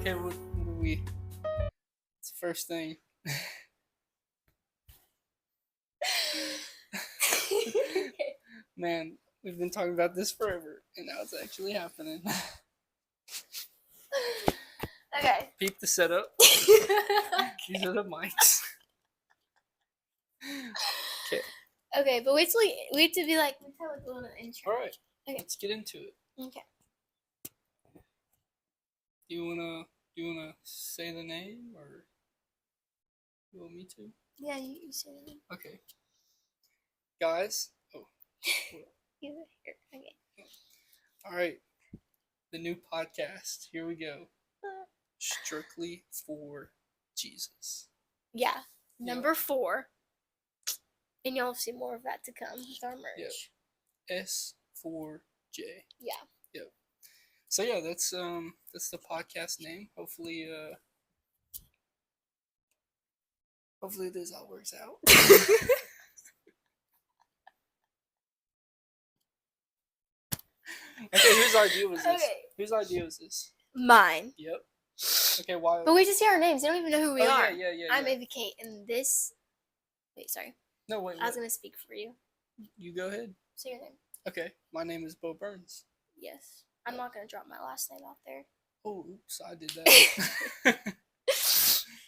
Okay, what do we? It's the first thing. Man, we've been talking about this forever, and now it's actually happening. Okay. Peep the setup. These are the mics. Okay. Okay, but wait till we have to be like, we have a little intro. All right. Okay. Let's get into it. Okay. Do you wanna say the name, or you want me to? Yeah, you say it. Okay. Guys. Oh. Here. Okay. All right. The new podcast. Here we go. Strictly for Jesus. Yeah. Number 4. And you'll see more of that to come with our merch. Yep. S4J. Yeah. Yep. So yeah, that's the podcast name. Hopefully this all works out. Okay, whose idea was this? Okay. Whose idea was this? Mine. Yep. Okay, why? But we just see our names. They don't even know who we are. Yeah. I'm Ava Kate, and this. Wait, sorry. No, wait. I was gonna speak for you. You go ahead. Say your name. Okay, my name is Bo Burns. Yes. I'm not gonna drop my last name out there. Oh, oops, I did that.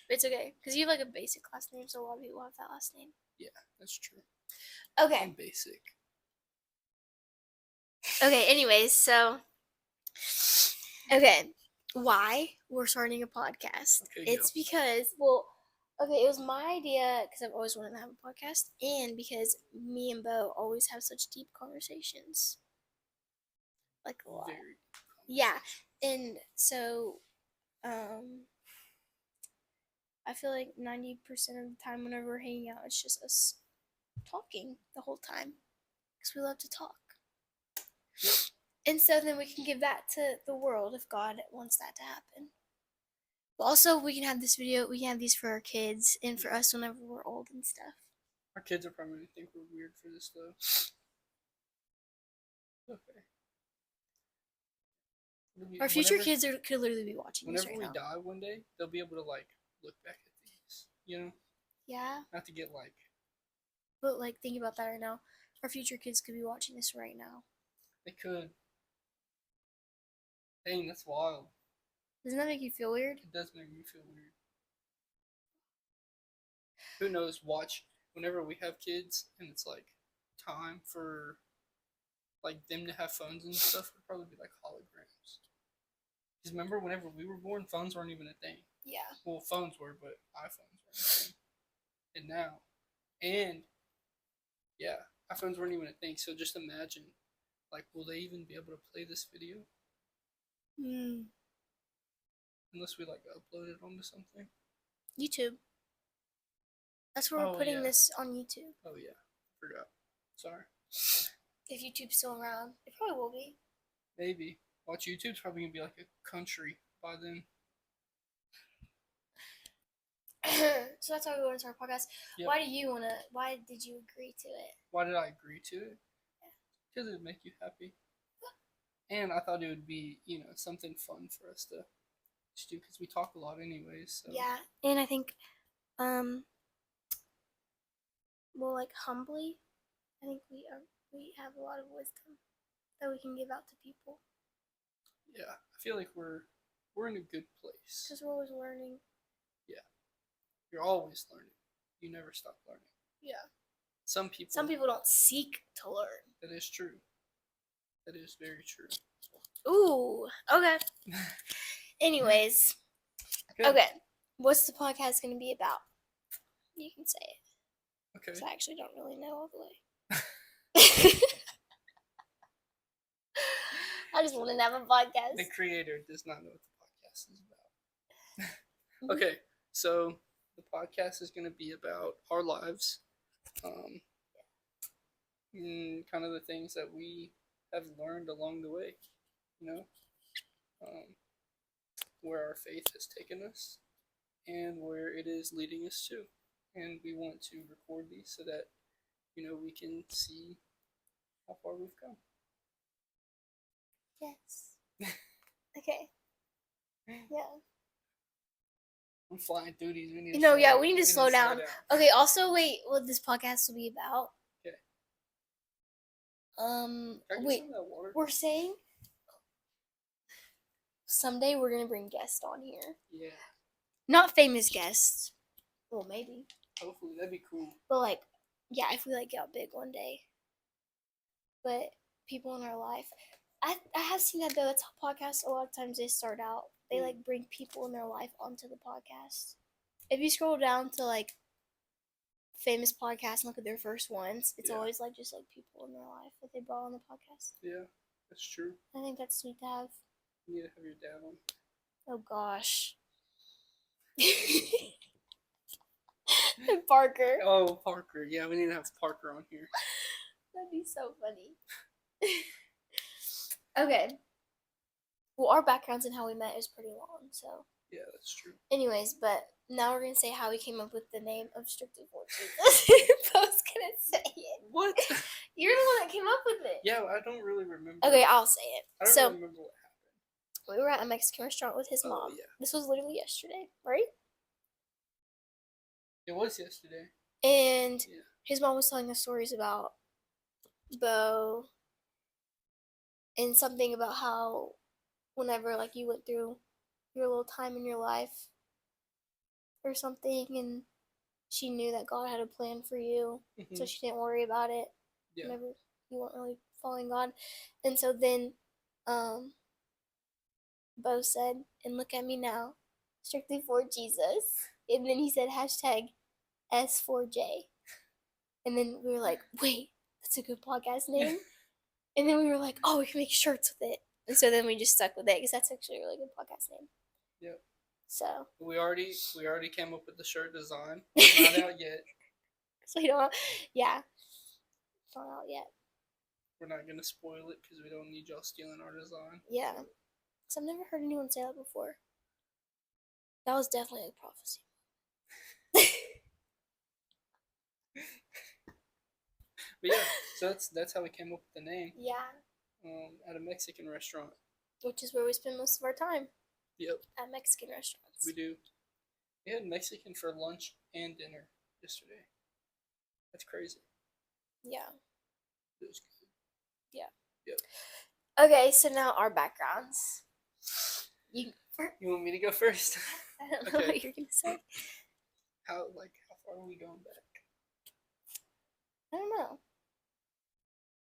It's okay, because you have like a basic last name, so a lot of people have that last name. Yeah, that's true. Okay. I'm basic. Okay, anyways, so. Okay, why we're starting a podcast? Okay, it's because, it was my idea because I've always wanted to have a podcast, and because me and Bo always have such deep conversations. Like a lot. Very. Yeah, and so, I feel like 90% of the time whenever we're hanging out, it's just us talking the whole time. Because we love to talk. Yep. And so then we can give that to the world if God wants that to happen. But also, we can have this video, we can have these for our kids and for us whenever we're old and stuff. Our kids are probably going to think we're weird for this, though. Okay. Our future kids could literally be watching this right now. Whenever we die one day, they'll be able to, like, look back at these, you know? Yeah. Not to get, like... But, like, think about that right now. Our future kids could be watching this right now. They could. Dang, that's wild. Doesn't that make you feel weird? It does make me feel weird. Who knows, whenever we have kids, and it's, like, time for, like, them to have phones and stuff, it'll probably be, like, holograms. Because remember, whenever we were born, phones weren't even a thing. Yeah. Well, phones were, but iPhones weren't a thing. And now. And, yeah, iPhones weren't even a thing. So just imagine, like, will they even be able to play this video? Unless we, like, upload it onto something. YouTube. That's where we're putting this on YouTube. Oh, yeah. Forgot. Sorry. If YouTube's still around. It probably will be. Maybe. Watch, YouTube's probably going to be like a country by then. So that's why we want to start a podcast. Yep. Why did you agree to it? Why did I agree to it? Because it would make you happy. And I thought it would be, something fun for us to do, because we talk a lot anyways. So. Yeah, and I think, humbly, I think we have a lot of wisdom that we can give out to people. Yeah, I feel like we're in a good place. Because we're always learning. Yeah. You're always learning. You never stop learning. Yeah. Some people don't seek to learn. That is true. That is very true. Ooh, okay. Anyways, okay. What's the podcast going to be about? You can say it. Okay. Because I actually don't really know all the way. I just want to have a podcast. The creator does not know what the podcast is about. Okay, so the podcast is going to be about our lives, and kind of the things that we have learned along the way, where our faith has taken us and where it is leading us to. And we want to record these so that, we can see how far we've come. Yes. Okay. Yeah. I'm flying through these. We need to No, slow, yeah, we need to slow down. Okay, also, wait, what this podcast will be about. Okay. Wait, we're saying someday we're gonna bring guests on here. Yeah. Not famous guests. Well, maybe. Hopefully, that'd be cool. But like, yeah, if we like get big one day. But people in our life, I have seen that though. That's how podcasts a lot of times they start out. They like bring people in their life onto the podcast. If you scroll down to like famous podcasts and look at their first ones, it's always like just like people in their life that they brought on the podcast. Yeah, that's true. I think that's sweet to have. You need to have your dad on. Oh gosh. Parker. Oh, Parker. Yeah, we need to have Parker on here. That'd be so funny. Okay. Well, our backgrounds and how we met is pretty long, so. Yeah, that's true. Anyways, but now we're gonna say how we came up with the name of Strictly for Jesus. Bo's gonna say it. What? You're the one that came up with it. Yeah, I don't really remember. Okay, I'll say it. I don't remember what happened. We were at a Mexican restaurant with his mom. Yeah. This was literally yesterday, right? It was yesterday. And his mom was telling us stories about Bo and something about how whenever like you went through your little time in your life or something and she knew that God had a plan for you, so she didn't worry about it whenever you weren't really following God. And so then Bo said, and look at me now, strictly for Jesus. And then he said hashtag S4J. And then we were like, wait, that's a good podcast name. And then we were like, oh, we can make shirts with it. And so then we just stuck with it because that's actually a really good podcast name. Yep. So we already came up with the shirt design. It's not out yet. So you don't, yeah, it's not out yet. We're not gonna spoil it because we don't need y'all stealing our design. Yeah, because I've never heard anyone say that before. That was definitely a prophecy. But yeah, so that's how we came up with the name. Yeah. At a Mexican restaurant. Which is where we spend most of our time. Yep. At Mexican restaurants. We do. We had Mexican for lunch and dinner yesterday. That's crazy. Yeah. It was good. Yeah. Yep. Okay, so now our backgrounds. You want me to go first? I don't know what you're gonna say. How far are we going back? I don't know.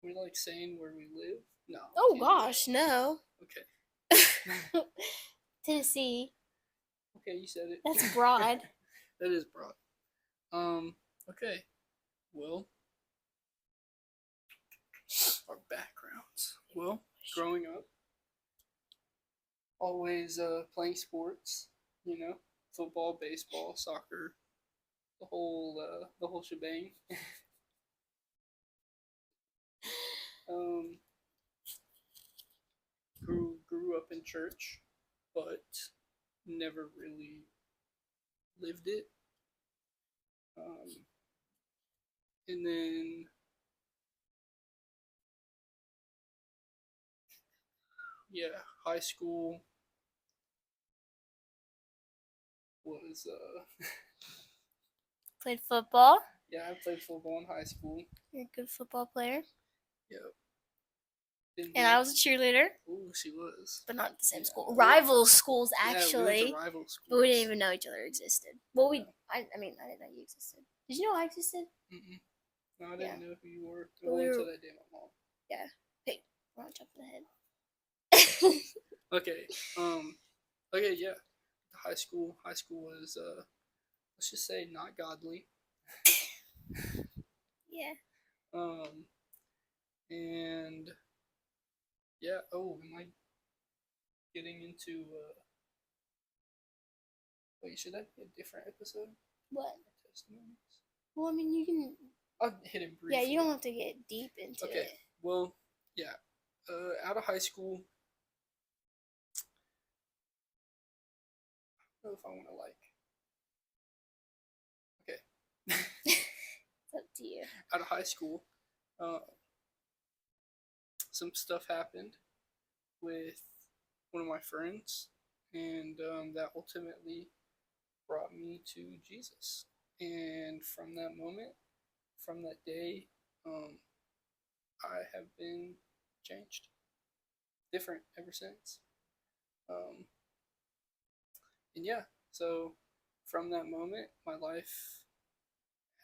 We're like saying where we live? No. Oh gosh, no. Okay. Tennessee. Okay, you said it. That's broad. That is broad. Okay. Well, our backgrounds. Well, growing up, always playing sports. Football, baseball, soccer, the whole shebang. Grew up in church, but never really lived it. And then high school was Played football. Yeah, I played football in high school. You're a good football player. Yep. And I was a cheerleader. Ooh, she was. But not at the same school. Rival schools, actually. Yeah, we went to rival schools. But we didn't even know each other existed. Well, I didn't know you existed. Did you know I existed? Mm-mm. No, I didn't know who you were. Until that day my mom. Yeah. Hey, we're not jumping ahead. Okay. Okay, yeah. High school was let's just say not godly. Yeah. And yeah, am I getting into wait, should that be a different episode? What? Testimonies? Well, I mean, you can. I'll hit it briefly. Yeah, you don't have to get deep into it. Okay. Well, yeah. Out of high school, I don't know if I want to Okay. It's up to you. Out of high school, some stuff happened with one of my friends, and that ultimately brought me to Jesus. And from that moment, from that day, I have been changed, different ever since. Um, and yeah, so from that moment, my life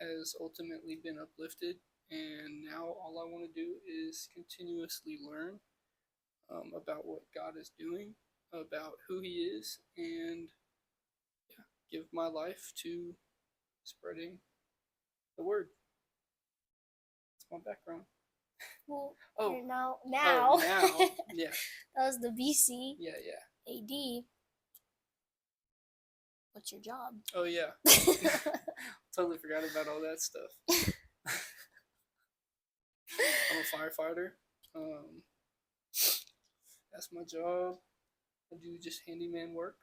has ultimately been uplifted, and now all I want to do is continuously learn about what God is doing, about who He is, and yeah, give my life to spreading the word. That's my background. Well, Oh, now, yeah, that was the BC. yeah. AD. What's your job? Oh yeah, totally forgot about all that stuff. I'm a firefighter. Um, that's my job. I do just handyman work.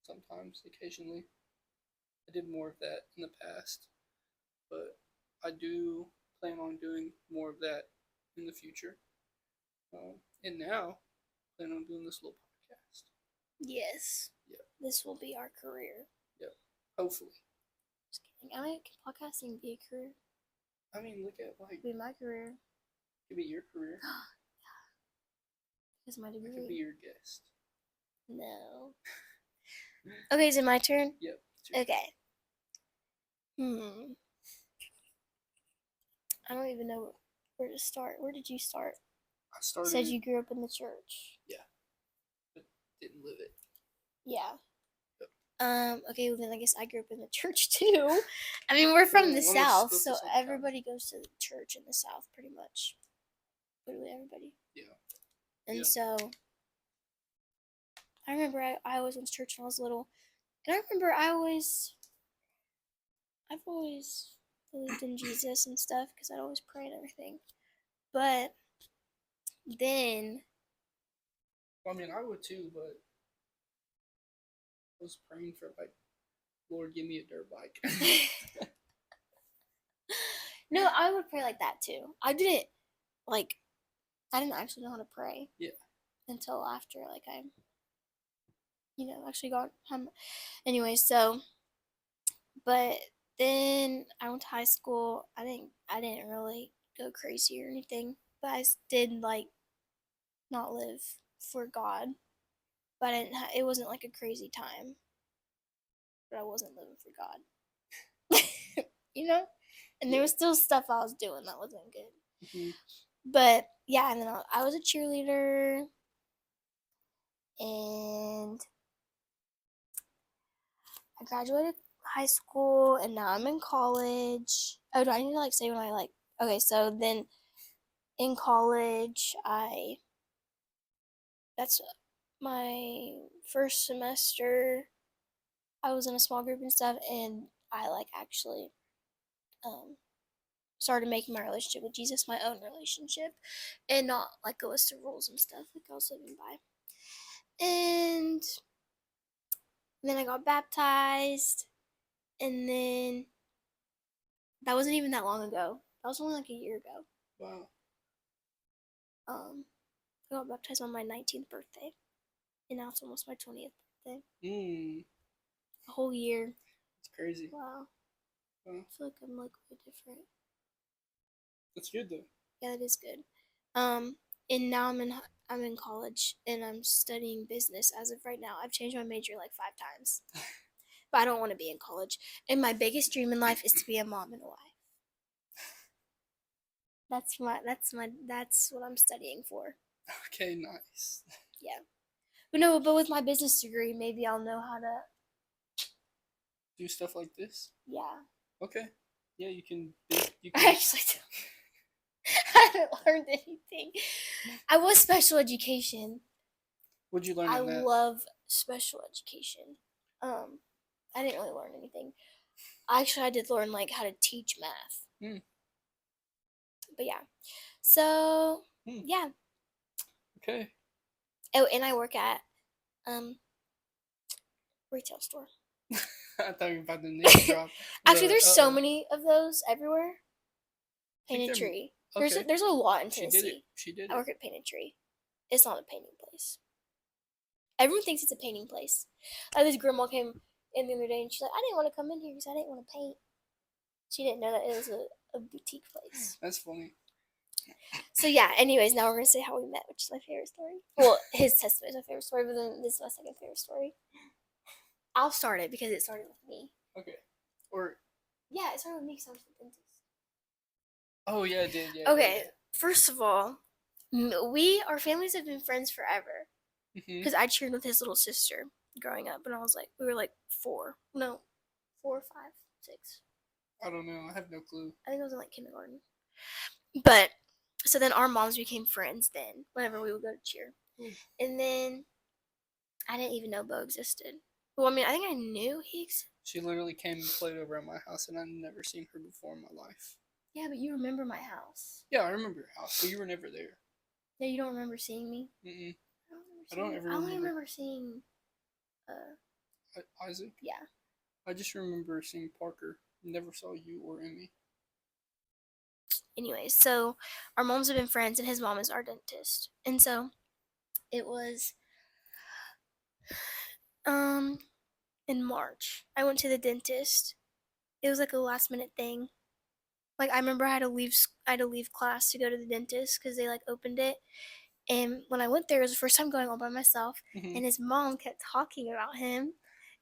Sometimes, occasionally. I did more of that in the past, but I do plan on doing more of that in the future. And now, I plan on doing this little podcast. Yes. Yep. This will be our career. Yep. Hopefully. Just kidding. I mean, can podcasting be a career? I mean, look at It could be my career. Could be your career. It's my degree. I could be your guest. No. Okay, is it my turn? Yep. Okay. I don't even know where to start. Where did you start? I started. Said you grew up in the church. Yeah. But didn't live it. Yeah. Yep. Okay, well then I guess I grew up in the church too. I mean, we're from the South, so everybody goes to the church in the South pretty much. Literally everybody. Yeah. And so I remember I always went to church when I was little. And I remember I've always believed in Jesus and stuff because I'd always pray and everything. But then, well, I mean, I would too, but I was praying for like, Lord, give me a dirt bike. No, I would pray like that too. I didn't actually know how to pray. Yeah. Until after I actually got him. Anyway, so, but then I went to high school. I didn't really go crazy or anything, but I did not live for God. But it wasn't like a crazy time. But I wasn't living for God. And there was still stuff I was doing that wasn't good. Mm-hmm. But yeah, and then I was a cheerleader, and I graduated high school, and now I'm in college. Oh, do I need to say when I okay, so then in college, that's my first semester. I was in a small group and stuff, and I actually started making my relationship with Jesus my own relationship, and not a list of rules and stuff I was living by. And then I got baptized, and then that wasn't even that long ago. That was only a year ago. Wow. I got baptized on my 19th birthday, and now it's almost my 20th birthday. A whole year. It's crazy. Wow. I feel like I'm way different. That's good though. Yeah, that is good. And now I'm in college, and I'm studying business as of right now. I've changed my major 5 times. But I don't want to be in college. And my biggest dream in life is to be a mom and a wife. That's what I'm studying for. Okay, nice. Yeah. But with my business degree, maybe I'll know how to do stuff like this. Yeah. Okay. Yeah, you can. I actually I haven't learned anything. I was special education. What'd you learn? I love special education. I didn't really learn anything. Actually, I did learn how to teach math. But yeah, so yeah. Okay. Oh, and I work at retail store. I thought you were about to name drop. Actually, there's so many of those everywhere. Painted Tree. Okay. There's a lot in Tennessee. She did it. I work at Painted Tree. It's not a painting place. Everyone thinks it's a painting place. This grandma came in the other day, and she's like, I didn't want to come in here because I didn't want to paint. She didn't know that it was a boutique place. That's funny. So yeah, anyways, now we're going to say how we met, which is my favorite story. Well, his testimony is my favorite story, but then this is my second favorite story. I'll start it because it started with me. Okay. Or... Yeah, it started with me because I was the dentist. Oh, yeah, it did, yeah. Okay, first of all, our families have been friends forever. Because I cheered with his little sister growing up, and I was like, we were like 4, 5, 6. I don't know. I have no clue. I think it was in like kindergarten. But so then our moms became friends. Then whenever we would go to cheer, and then I didn't even know Bo existed. Well, I mean, I think I knew he existed. She literally came and played over at my house, and I'd never seen her before in my life. Yeah, but you remember my house. Yeah, I remember your house, but you were never there. Yeah, you don't remember seeing me? Mm-mm. I don't ever remember. I only remember seeing Isaac? Yeah. I just remember seeing Parker. Never saw you or Emmy. Anyways, so our moms have been friends, and his mom is our dentist. And so it was in March. I went to the dentist. It was like a last minute thing. Like I remember I had to leave class to go to the dentist because they like opened it. And when I went there, it was the first time going all by myself. Mm-hmm. And his mom kept talking about him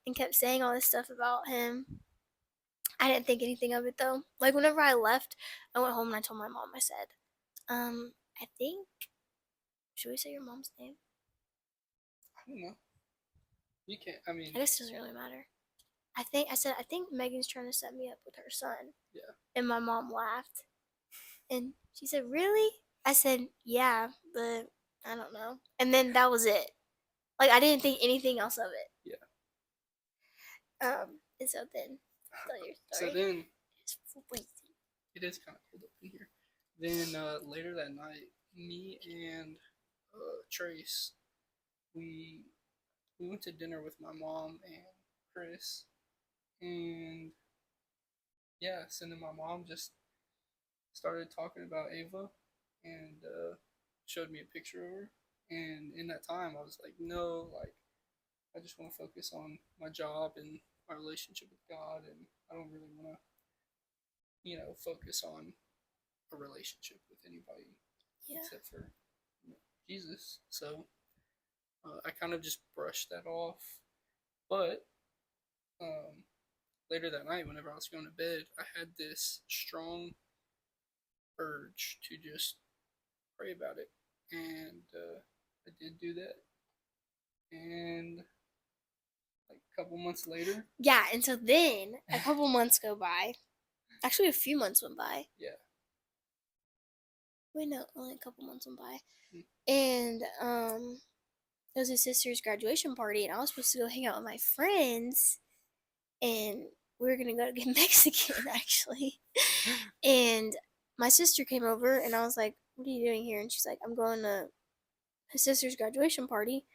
and kept saying all this stuff about him. I didn't think anything of it though. Like whenever I left, I went home and I told my mom. I said, I think, should we say your mom's name? I don't know. You can't. I mean, I guess it doesn't really matter. I think Megan's trying to set me up with her son. Yeah. And my mom laughed. And she said, really? I said, yeah, but I don't know. And then that was it. Like, I didn't think anything else of it. Yeah. And so then, tell your So story. then, it's freezing. It is kind of cold up in here. Then later that night, me and Trace, we went to dinner with my mom and Chris, and yeah, so then my mom just started talking about Ava and showed me a picture of her. And in that time, I was like, no, like, I just want to focus on my job and my relationship with God, and I don't really want to, focus on a relationship with anybody except for Jesus. So I kind of just brushed that off. But later that night, whenever I was going to bed, I had this strong urge to just pray about it, and I did do that. And like a couple months later, yeah, and so then a couple months go by. Actually, a few months went by. Yeah. Wait, no, only a couple months went by. And it was his sister's graduation party, and I was supposed to go hang out with my friends, and we were gonna go get Mexican actually. And my sister came over, and I was like, "What are you doing here?" And she's like, "I'm going to his sister's graduation party."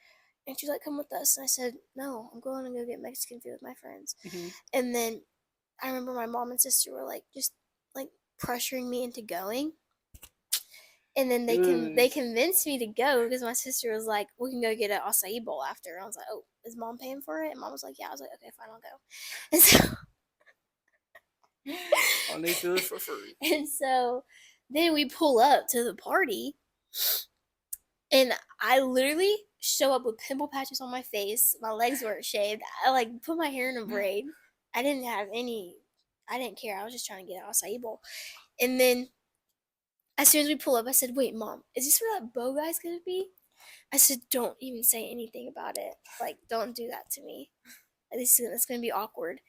And she's like, "Come with us." And I said, "No, I'm going to go get Mexican food with my friends." Mm-hmm. And then I remember my mom and sister were like just like pressuring me into going. And then they convinced me to go because my sister was like, "We can go get an acai bowl after." And I was like, "Oh, is mom paying for it?" And mom was like, "Yeah." I was like, "Okay, fine, I'll go." And so I'll need to do it for free. And so then we pull up to the party, and I literally show up with pimple patches on my face. My legs weren't shaved. I like put my hair in a braid. I didn't care. I was just trying to get an acai bowl. And then as soon as we pull up, I said, "Wait, Mom, is this where that Bo guy's gonna be?" I said, "Don't even say anything about it. Like, don't do that to me. It's gonna be awkward."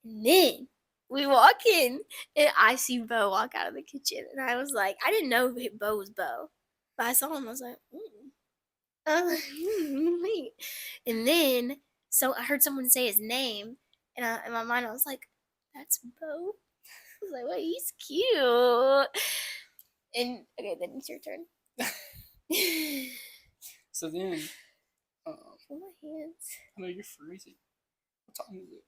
And then we walk in, and I see Bo walk out of the kitchen, and I was like, I didn't know Bo was Bo, but I saw him. I was like, wait. And then so I heard someone say his name, and in my mind I was like, "That's Bo." I was like, "Wait, he's cute." And okay, then it's your turn. So then, Feel my hands. I know you're freezing. What time is it?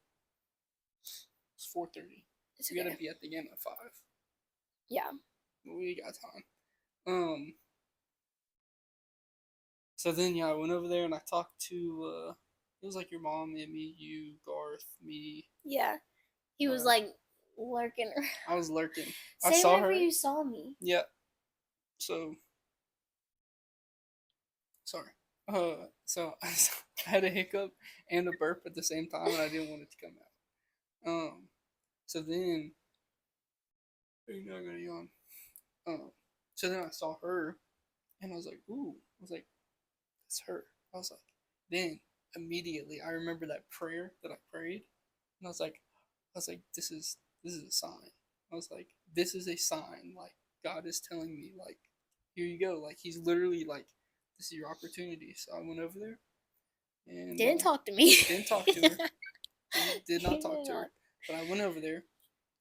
It's 4:30. It's We okay. gotta be at the game at 5. Yeah. We got time. So then, yeah, I went over there and I talked to It was like your mom and me, you, Garth, me. Yeah. He was like lurking around. I was lurking. I Say saw whenever her. you saw me. Yeah. So sorry. So I had a hiccup and a burp at the same time, and I didn't want it to come out. So then you're not gonna yawn. So then I saw her, and I was like, ooh. I was like, that's her. I was like, then immediately I remember that prayer that I prayed, and I was like, this is a sign. I was like, this is a sign. Like God is telling me, like, here you go. Like He's literally like, this is your opportunity. So I went over there and Didn't talk to me. didn't talk to her. Did not talk to her. But I went over there.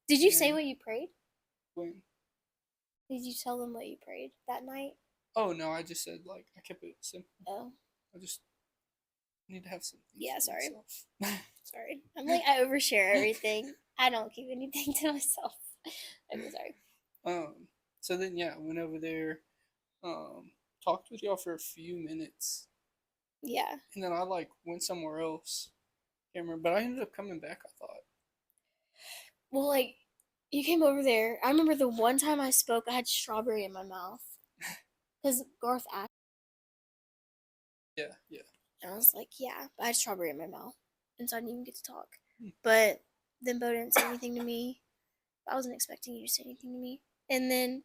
Did you say what you prayed? When? Did you tell them what you prayed that night? Oh no, I just said like I kept it simple. Oh. I just need to have some. Yeah, sorry. Sorry. I'm like I overshare everything. I don't keep anything to myself. I'm sorry. So then I went over there, talked with y'all for a few minutes. Yeah. And then I like went somewhere else. Can't remember, but I ended up coming back, I thought. Well, like you came over there. I remember the one time I spoke, I had strawberry in my mouth. Because Garth asked. Yeah, yeah. And I was like, yeah, but I had strawberry in my mouth. And so I didn't even get to talk. But then Bo didn't say anything to me. I wasn't expecting you to say anything to me. And then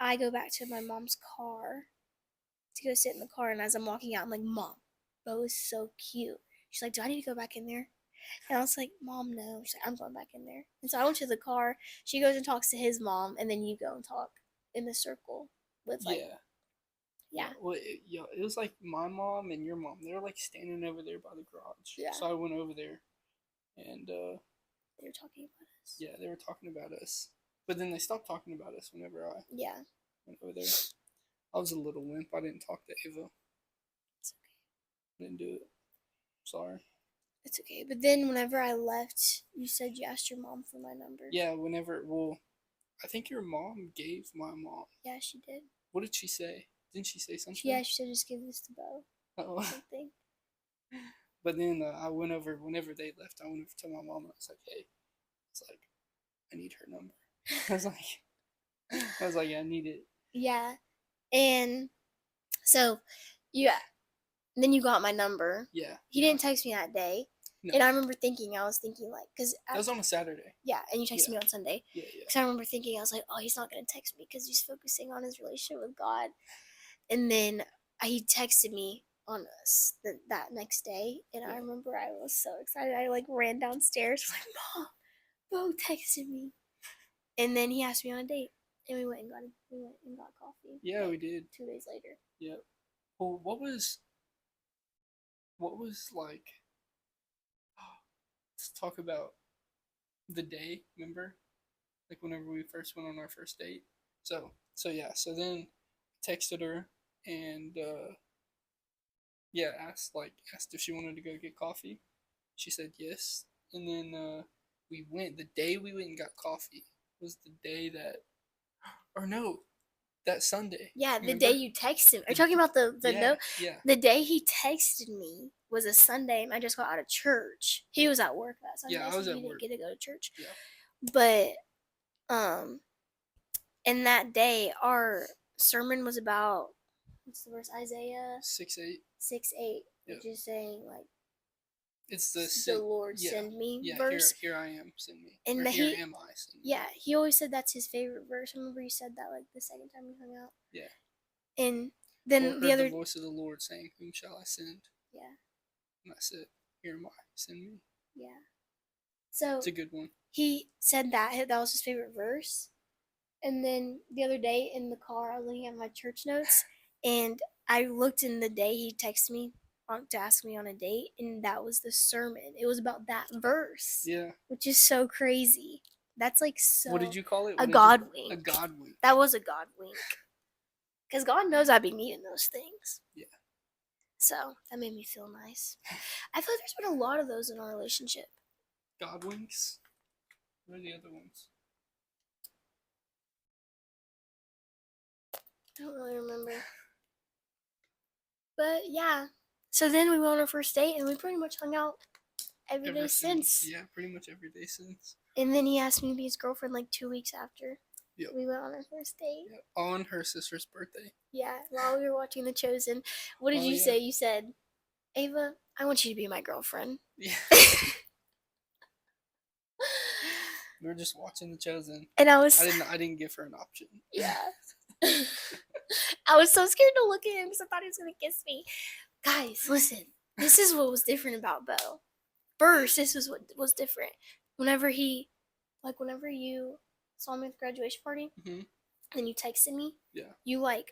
I go back to my mom's car to go sit in the car. And as I'm walking out, I'm like, Mom, Bo is so cute. She's like, do I need to go back in there? And I was like, Mom, no. She's like, I'm going back in there. And so I went to the car. She goes and talks to his mom. And then you go and talk in the circle with like. Yeah. Well, it was like my mom and your mom. They were like standing over there by the garage. Yeah. So I went over there, and they were talking about us. Yeah, they were talking about us, but then they stopped talking about us whenever I went over there. I was a little wimp. I didn't talk to Ava. It's okay. I didn't do it. Sorry. It's okay. But then whenever I left, you said you asked your mom for my number. Yeah. Well, I think your mom gave my mom. Yeah, she did. What did she say? Didn't she say something? Yeah, she said just give this to Bo. Oh. Something. But then I went over, whenever they left, I went over to my mom and I was like, hey, it's like, I need her number. I was like, yeah, I need it. Yeah. And so then you got my number. Yeah. He didn't text me that day. No. And I remember thinking, like, because that was on a Saturday. Yeah, and you texted me on Sunday. Yeah. Because I remember thinking, I was like, oh, he's not going to text me because he's focusing on his relationship with God. And then he texted me on that next day, and I remember I was so excited. I like ran downstairs, like, Mom, Bo texted me. And then he asked me on a date, and we went and got coffee. Yeah, we did. 2 days later. Yep. Well, what was like? Let's talk about the day. Remember, like whenever we first went on our first date. So yeah. So then I texted her and asked if she wanted to go get coffee. She said yes, and then we went. The day we went and got coffee was the day that, or no, that Sunday. Yeah, the day you texted me. Are you talking about the note? Yeah. The day he texted me was a Sunday, and I just got out of church. He was at work that Sunday, yeah, I was so at he didn't work. get to go to church. Yeah. But in that day, our sermon was about, what's the verse? Isaiah 6:8. 6:8, which is saying like, it's the Lord send me verse. Here I am, send me. And here am I, send me. Yeah, he always said that's his favorite verse. I remember you said that like the second time we hung out. Yeah. And then the voice of the Lord saying, "Whom shall I send?" Yeah. And I said, "Here am I, send me." Yeah. So it's a good one. He said that was his favorite verse. And then the other day in the car, I was looking at my church notes, and I looked in the day he texted me to ask me on a date, and that was the sermon. It was about that verse. Yeah. Which is so crazy. That's like so. What did you call it? A God wink. A God wink. That was a God wink. Because God knows I'd be needing those things. Yeah. So that made me feel nice. I feel like there's been a lot of those in our relationship. God winks? What are the other ones? I don't really remember. But yeah, So then we went on our first date, and we pretty much hung out every day since. Yeah, pretty much every day since. And then he asked me to be his girlfriend like 2 weeks after. Yep. We went on our first date. Yep. On her sister's birthday. Yeah, while we were watching The Chosen. What did you say? You said, Ava, I want you to be my girlfriend. Yeah. We were just watching The Chosen. And I didn't give her an option. Yeah. I was so scared to look at him because I thought he was going to kiss me. Guys, listen. This is what was different about Bo. First, this was what was different. Whenever you saw me at the graduation party, and you texted me, you I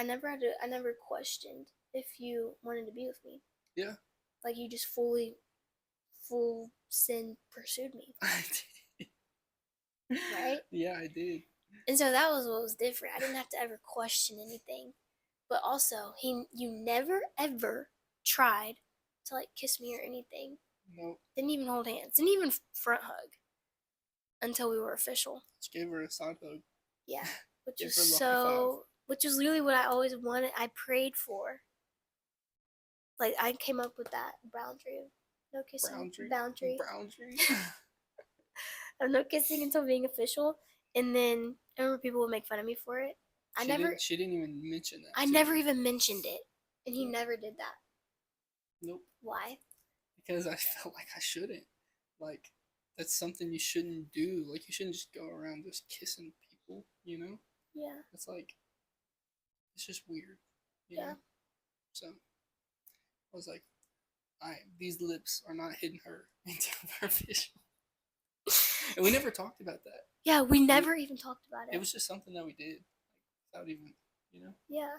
never questioned if you wanted to be with me. Yeah. Like, you just full sin pursued me. I did. Right? Yeah, I did. And so that was what was different. I didn't have to ever question anything. But also, you never ever tried to like kiss me or anything. Nope. Didn't even hold hands. Didn't even front hug until we were official. Just gave her a side hug. Yeah, which was literally what I always wanted. I prayed for. Like, I came up with that boundary. No kissing. Boundary. No kissing until being official. And then I remember people would make fun of me for it. She didn't even mention that. I never even mentioned it. And he never did that. Nope. Why? Because I felt like I shouldn't. Like, that's something you shouldn't do. Like, you shouldn't just go around just kissing people, you know? Yeah. It's like, it's just weird. You know? So, I was like, these lips are not hitting her until they're official. And we never talked about that. Yeah, we never even talked about it. It was just something that we did. Without even, you know? Yeah.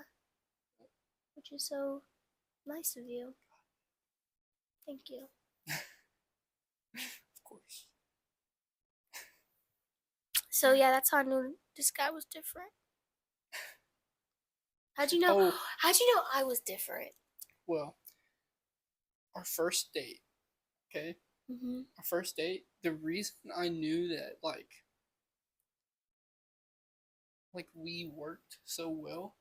Which is so nice of you. Thank you. Of course. So yeah, that's how I knew this guy was different. How'd you know I was different? Well, our first date, okay? Our first date, the reason I knew that, like we worked so well,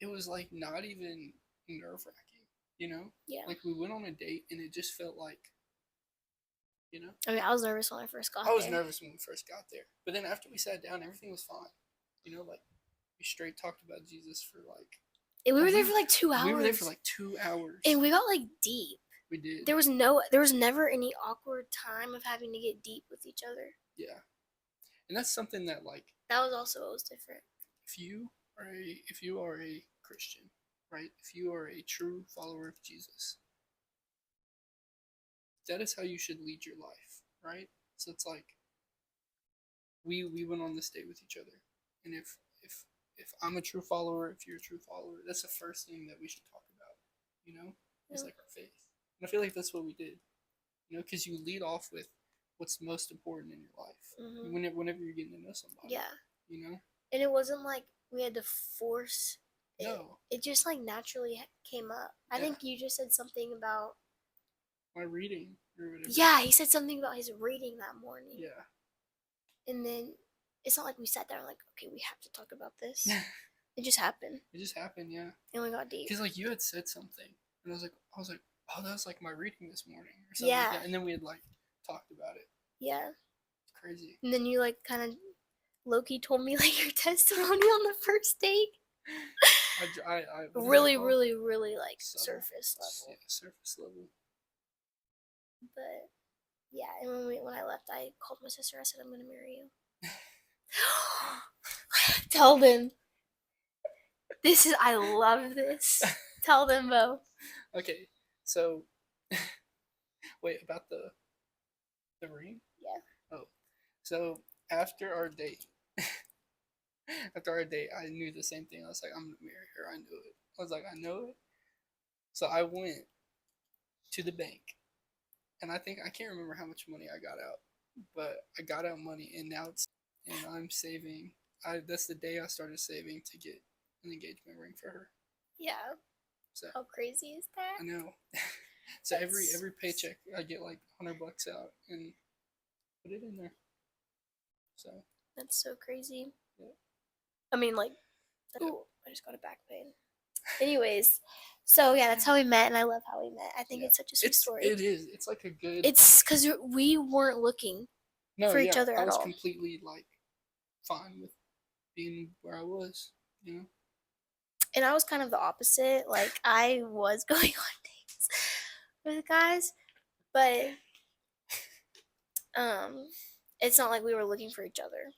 it was, like, not even nerve-wracking, you know? Yeah. Like, we went on a date, and it just felt like, you know? I mean, I was nervous when I first got there. I was nervous when we first got there. But then after we sat down, everything was fine. You know, like, we straight talked about Jesus for, like... And we were there for, like, 2 hours. We were there for, like, 2 hours. And we got, like, deep. We did. There was never any awkward time of having to get deep with each other. Yeah. And that's something that, like... That was also what was different. If you are a Christian, right? If you are a true follower of Jesus, that is how you should lead your life, right? So it's like, we went on this date with each other. And if I'm a true follower, if you're a true follower, that's the first thing that we should talk about, you know? It's like our faith. And I feel like that's what we did, you know, because you lead off with what's most important in your life whenever you're getting to know somebody. Yeah. You know? And it wasn't like we had to force it. No. It just, like, naturally came up. I think you just said something about... my reading or whatever. Yeah, he said something about his reading that morning. Yeah. And then it's not like we sat there and like, okay, we have to talk about this. It just happened. It just happened, yeah. And we got deep. Because, like, you had said something, and I was like, oh, that was like my reading this morning, or something like that. And then we had, like, talked about it. Yeah. It's crazy. And then you, like, kind of low-key told me, like, your testimony on the first date. I really, like, surface level. Yeah, surface level. But yeah, and when I left, I called my sister. I said, I'm gonna marry you. Tell them. I love this. Tell them, Bo. Okay, so wait, about the ring? Yeah. Oh, so after our date, I knew the same thing. I was like, I'm gonna marry her. I knew it. I was like, I know it. So I went to the bank, and I can't remember how much money I got out, but I got out money, and now I'm saving. That's the day I started saving to get an engagement ring for her. Yeah. So how crazy is that? I know. So every paycheck I get like $100 out and put it in there. So that's so crazy. Yeah. I mean, like, ooh, I just got a back pain. Anyways, so yeah, that's how we met, and I love how we met. I think Yeah. it's such a sweet story. It is. It's like a good. It's because we weren't looking for each other I at was all. completely like fine with being where I was, you know. And I was kind of the opposite. Like I was going on dates with guys, but it's not like we were looking for each other.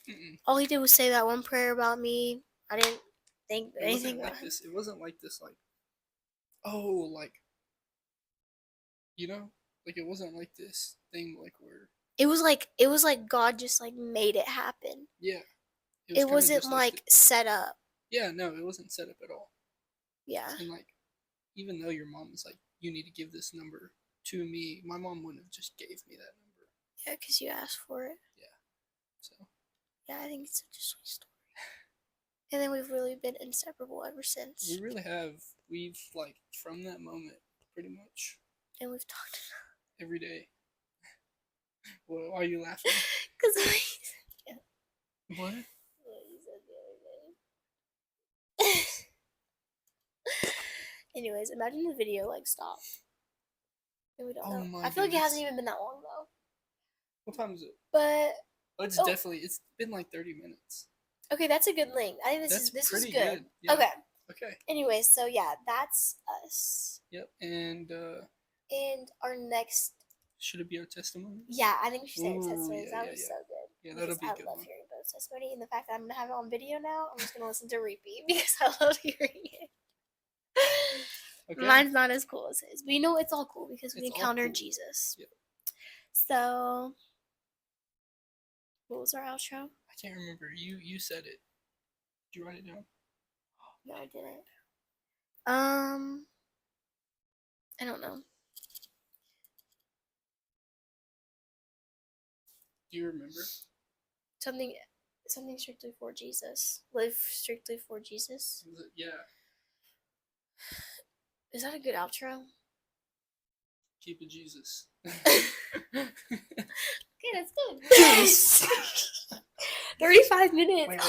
Mm-mm. All he did was say that one prayer about me. I didn't think anything about like this. It wasn't like this. Like, oh, like, you know, like it wasn't like this thing. Like where. It was like God just like made it happen. Yeah. It wasn't like set up. Yeah, no, it wasn't set up at all. Yeah. And like, even though your mom was like, you need to give this number to me, my mom wouldn't have just gave me that number. Yeah, because you asked for it. Yeah. So. Yeah, I think it's such a sweet story. And then we've really been inseparable ever since. We really have. We've like from that moment, pretty much. And we've talked every day. Why are you laughing? Because yeah. What? What you said the other day. Anyways, imagine the video like stopped. And we don't know. I feel like it hasn't even been that long though. What time is it? But it's definitely it's been like 30 minutes. Okay, that's a good length. I think this is good. Yeah. Okay. Anyway, so yeah, that's us. Yep, and our next. Should it be our testimony? Yeah, I think we should say our testimony. That would be so good. Yeah, that'll be good. I love hearing Bo's testimony, and the fact that I'm gonna have it on video now, I'm just gonna listen to repeat because I love hearing it. Okay. Mine's not as cool as his, but you know it's all cool because we encountered Jesus. Yep. So, what was our outro? I can't remember. You said it. Did you write it down? No, I didn't. I don't know. Do you remember? Something strictly for Jesus. Live strictly for Jesus. Yeah. Is that a good outro? Keep it Jesus. Okay, that's good. 35 minutes. Wait.